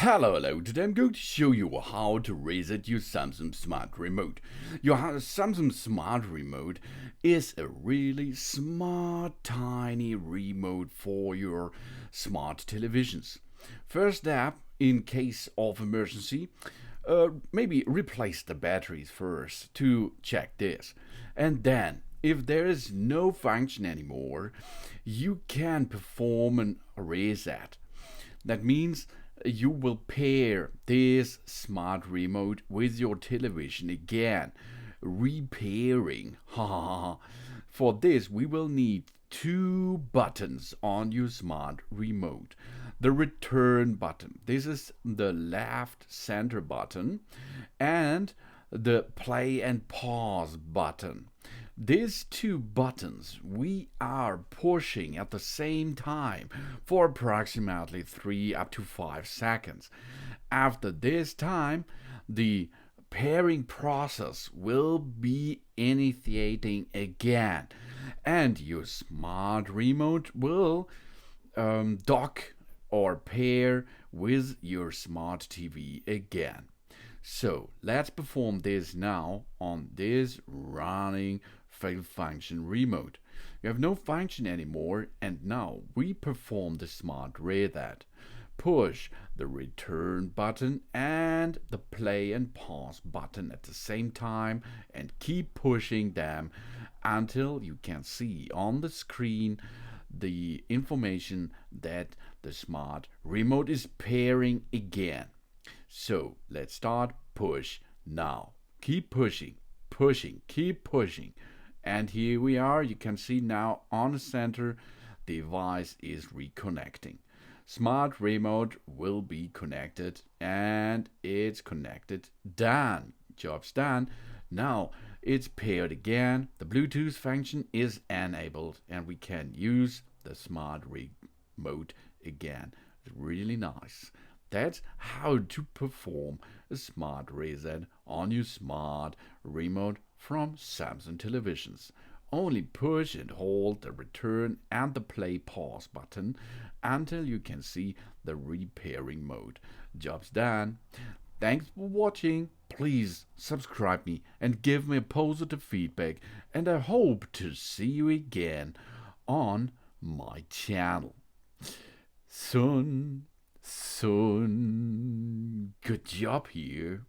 Hello, today I'm going to show you how to reset your Samsung Smart Remote. Your Samsung Smart Remote is a really smart, tiny remote for your smart televisions. First step, in case of emergency, maybe replace the batteries first to check this. And then, if there is no function anymore, you can perform a reset. That means you will pair this smart remote with your television again, repairing. For this, we will need two buttons on your smart remote. The return button, this is the left center button, and the play and pause button. These two buttons we are pushing at the same time for approximately 3 up to 5 seconds. After this time, the pairing process will be initiating again, and your smart remote will dock or pair with your smart TV again. So let's perform this now on this running fail function remote. You have no function anymore, and now we perform the smart reset. Push the return button and the play and pause button at the same time and keep pushing them until you can see on the screen the information that the smart remote is pairing again. So let's start push now. Keep pushing, keep pushing. And here we are. You can see now on the center, the device is reconnecting. Smart remote will be connected, and it's connected. Done. Job's done. Now it's paired again. The Bluetooth function is enabled, and we can use the smart remote again. It's really nice. That's how to perform a smart reset on your smart remote from Samsung televisions. Only push and hold the return and the play pause button until you can see the repairing mode. Job's done. Thanks for watching. Please subscribe me and give me a positive feedback, and I hope to see you again on my channel soon. Good job here.